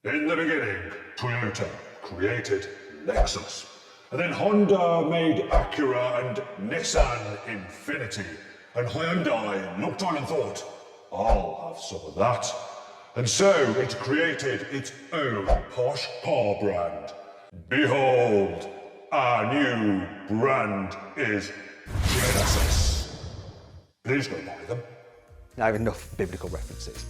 In the beginning, Toyota created Lexus. And then Honda made Acura and Nissan Infinity. And Hyundai looked on and thought, I'll have some of that. And so it created its own posh car brand. Behold, our new brand is Genesis. Please go buy them. Now enough biblical references.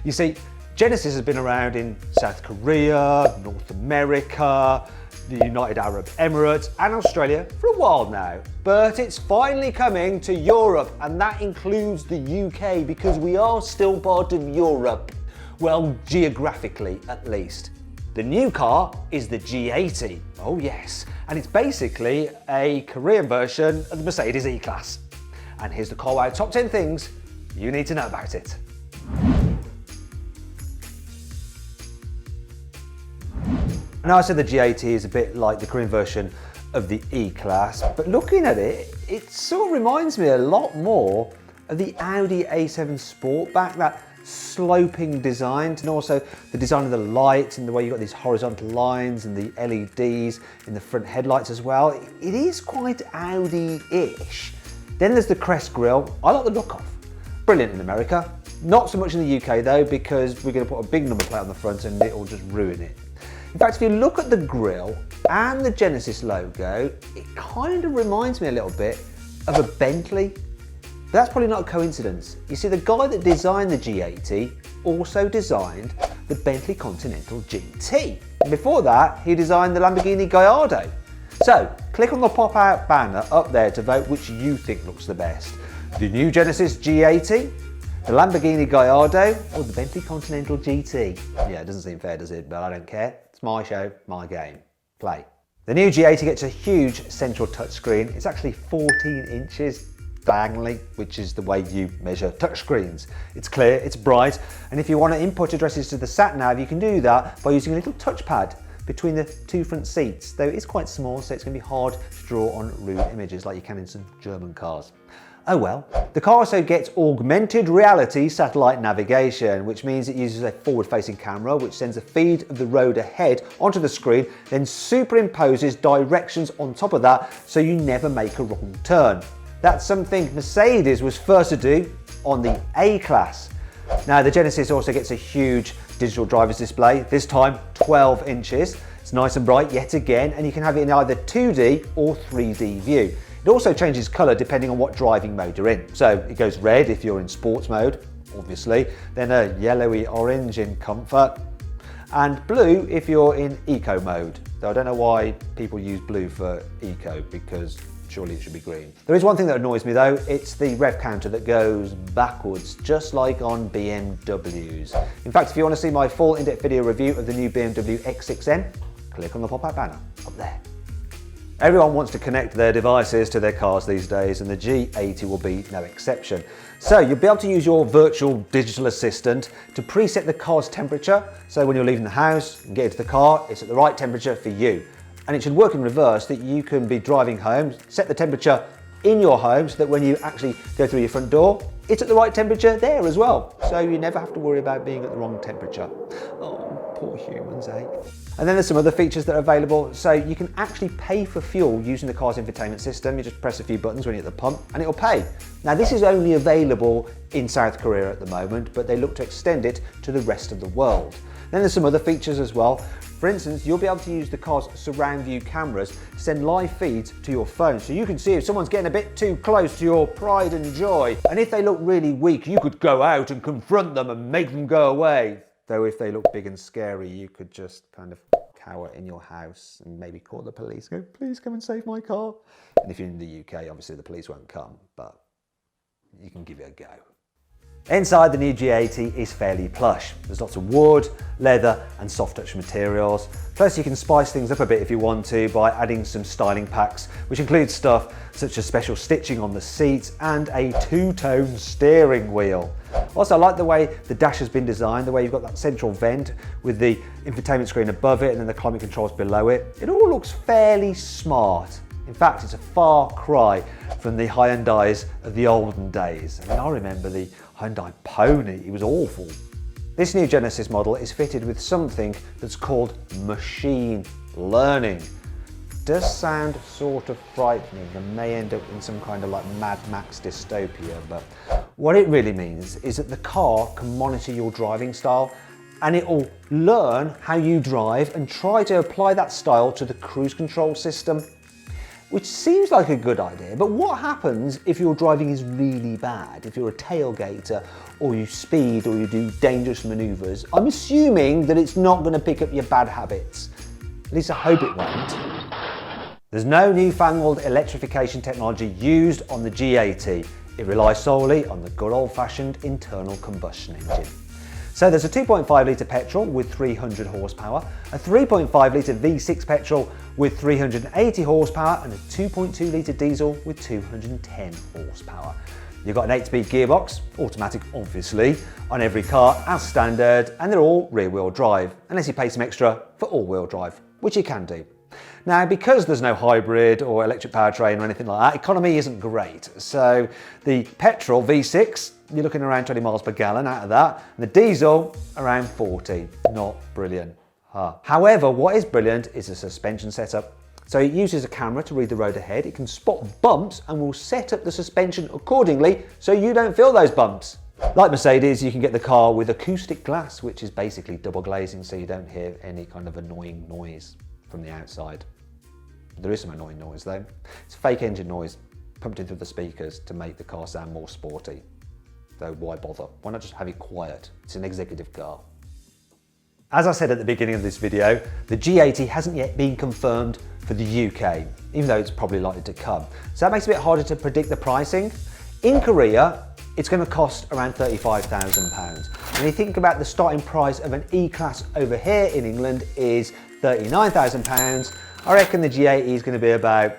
You see, Genesis has been around in South Korea, North America, the United Arab Emirates and Australia for a while now. But it's finally coming to Europe, and that includes the UK because we are still part of Europe. Well, geographically at least. The new car is the G80, oh yes, and it's basically a Korean version of the Mercedes E-Class. And here's the carwow top 10 things you need to know about it. Now I said the G80 is a bit like the Korean version of the E-Class, but looking at it, it sort of reminds me a lot more of the Audi A7 Sportback, that sloping design, and also the design of the lights and the way you've got these horizontal lines and the LEDs in the front headlights as well. It is quite Audi-ish. Then there's the crest grille. I like the look of. Brilliant in America. Not so much in the UK though, because we're going to put a big number plate on the front and it'll just ruin it. In fact, if you look at the grille and the Genesis logo, it kind of reminds me a little bit of a Bentley. But that's probably not a coincidence. You see, the guy that designed the G80 also designed the Bentley Continental GT. And before that, he designed the Lamborghini Gallardo. So, click on the pop-out banner up there to vote which you think looks the best. The new Genesis G80, the Lamborghini Gallardo, or the Bentley Continental GT. Yeah, it doesn't seem fair, does it? But I don't care. It's my show, my game. Play. The new G80 gets a huge central touchscreen. It's actually 14 inches diagonally, which is the way you measure touchscreens. It's clear, it's bright, and if you want to input addresses to the sat-nav, you can do that by using a little touchpad between the two front seats, though it is quite small, so it's going to be hard to draw on room images like you can in some German cars. Oh well. The car also gets augmented reality satellite navigation, which means it uses a forward-facing camera which sends a feed of the road ahead onto the screen, then superimposes directions on top of that so you never make a wrong turn. That's something Mercedes was first to do on the A-Class. Now the Genesis also gets a huge digital driver's display, this time 12 inches. It's nice and bright yet again, and you can have it in either 2D or 3D view. It also changes colour depending on what driving mode you're in. So it goes red if you're in sports mode, obviously, then a yellowy orange in comfort, and blue if you're in eco mode. Though I don't know why people use blue for eco, because surely it should be green. There is one thing that annoys me though, it's the Rev Counter that goes backwards, just like on BMWs. In fact, if you want to see my full in-depth video review of the new BMW X6M, click on the pop-out banner up there. Everyone wants to connect their devices to their cars these days, and the G80 will be no exception. So you'll be able to use your virtual digital assistant to preset the car's temperature, so when you're leaving the house and get into the car, it's at the right temperature for you. And it should work in reverse, that you can be driving home, set the temperature in your home so that when you actually go through your front door, it's at the right temperature there as well. So you never have to worry about being at the wrong temperature. Oh, poor humans, eh? And then there's some other features that are available. So you can actually pay for fuel using the car's infotainment system. You just press a few buttons when you're at the pump and it'll pay. Now this is only available in South Korea at the moment, but they look to extend it to the rest of the world. Then there's some other features as well. For instance, you'll be able to use the car's surround view cameras to send live feeds to your phone, so you can see if someone's getting a bit too close to your pride and joy. And if they look really weak, you could go out and confront them and make them go away. Though if they look big and scary, you could just kind of cower in your house and maybe call the police, go, please come and save my car. And if you're in the UK, obviously the police won't come, but you can give it a go. Inside, the new G80 is fairly plush. There's lots of wood, leather and soft touch materials. Plus you can spice things up a bit if you want to by adding some styling packs, which includes stuff such as special stitching on the seats and a two-tone steering wheel. Also, I like the way the dash has been designed, the way you've got that central vent with the infotainment screen above it and then the climate controls below it. It all looks fairly smart. In fact, it's a far cry from the Hyundais of the olden days. I mean, I remember the Hyundai Pony, it was awful. This new Genesis model is fitted with something that's called machine learning. Does sound sort of frightening and may end up in some kind of like Mad Max dystopia, but what it really means is that the car can monitor your driving style and it will learn how you drive and try to apply that style to the cruise control system, which seems like a good idea. But what happens if your driving is really bad? If you're a tailgater or you speed or you do dangerous maneuvers, I'm assuming that it's not going to pick up your bad habits. At least I hope it won't. There's no newfangled electrification technology used on the G80. It relies solely on the good old-fashioned internal combustion engine. So there's a 2.5 litre petrol with 300 horsepower, a 3.5 litre V6 petrol with 380 horsepower and a 2.2 litre diesel with 210 horsepower. You've got an 8-speed gearbox, automatic obviously, on every car as standard, and they're all rear-wheel drive, unless you pay some extra for all-wheel drive, which you can do. Now, because there's no hybrid or electric powertrain or anything like that, economy isn't great. So the petrol V6, you're looking around 20 miles per gallon out of that, and the diesel around 40. Not brilliant. However, what is brilliant is the suspension setup. So it uses a camera to read the road ahead, it can spot bumps and will set up the suspension accordingly so you don't feel those bumps. Like Mercedes, you can get the car with acoustic glass, which is basically double glazing so you don't hear any kind of annoying noise from the outside. There is some annoying noise though. It's fake engine noise pumped in through the speakers to make the car sound more sporty. Though why bother? Why not just have it quiet? It's an executive car. As I said at the beginning of this video, the G80 hasn't yet been confirmed for the UK, even though it's probably likely to come. So that makes it a bit harder to predict the pricing. In Korea, it's going to cost around £35,000. When you think about the starting price of an E-Class over here in England is £39,000, I reckon the G80 is going to be about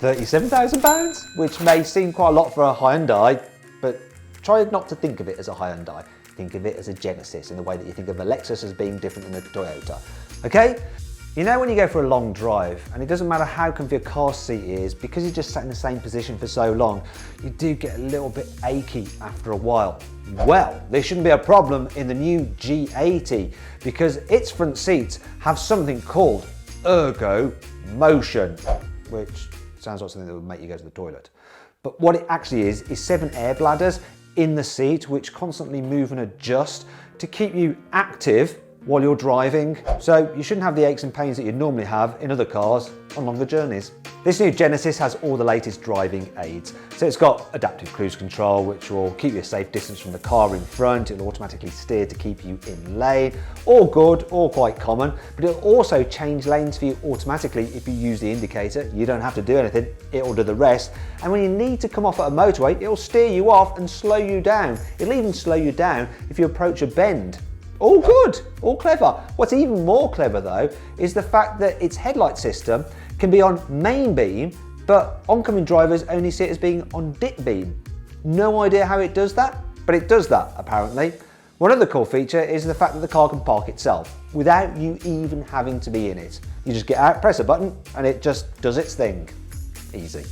£37,000, which may seem quite a lot for a Hyundai, but try not to think of it as a Hyundai. Think of it as a Genesis in the way that you think of a Lexus as being different than a Toyota. Okay? You know when you go for a long drive, and it doesn't matter how comfy a car seat is, because you just sat in the same position for so long, you do get a little bit achy after a while. Well, this shouldn't be a problem in the new G80, because its front seats have something called ergo motion, which sounds like something that would make you go to the toilet. But what it actually is 7 air bladders in the seat which constantly move and adjust to keep you active while you're driving, so you shouldn't have the aches and pains that you'd normally have in other cars on longer journeys. This new Genesis has all the latest driving aids. So it's got adaptive cruise control, which will keep you a safe distance from the car in front. It'll automatically steer to keep you in lane. All good, all quite common, but it'll also change lanes for you automatically if you use the indicator. You don't have to do anything, it'll do the rest. And when you need to come off at a motorway, it'll steer you off and slow you down. It'll even slow you down if you approach a bend. All good, all clever. What's even more clever though is the fact that its headlight system can be on main beam, but oncoming drivers only see it as being on dip beam. No idea how it does that, but it does that apparently. One other cool feature is the fact that the car can park itself without you even having to be in it. You just get out, press a button, and it just does its thing. Easy.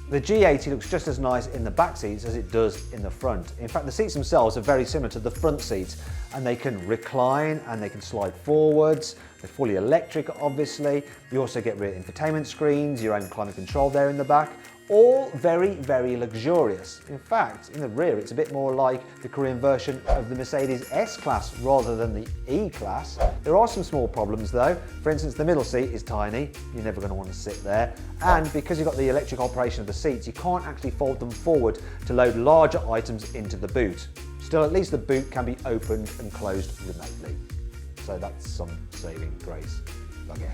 The G80 looks just as nice in the back seats as it does in the front. In fact, the seats themselves are very similar to the front seats, and they can recline and they can slide forwards. They're fully electric, obviously. You also get rear infotainment screens, your own climate control there in the back. All very, very luxurious. In fact, in the rear, it's a bit more like the Korean version of the Mercedes S-Class rather than the E-Class. There are some small problems though. For instance, the middle seat is tiny. You're never going to want to sit there. And because you've got the electric operation of the seats, you can't actually fold them forward to load larger items into the boot. Still, at least the boot can be opened and closed remotely. So that's some saving grace. Okay.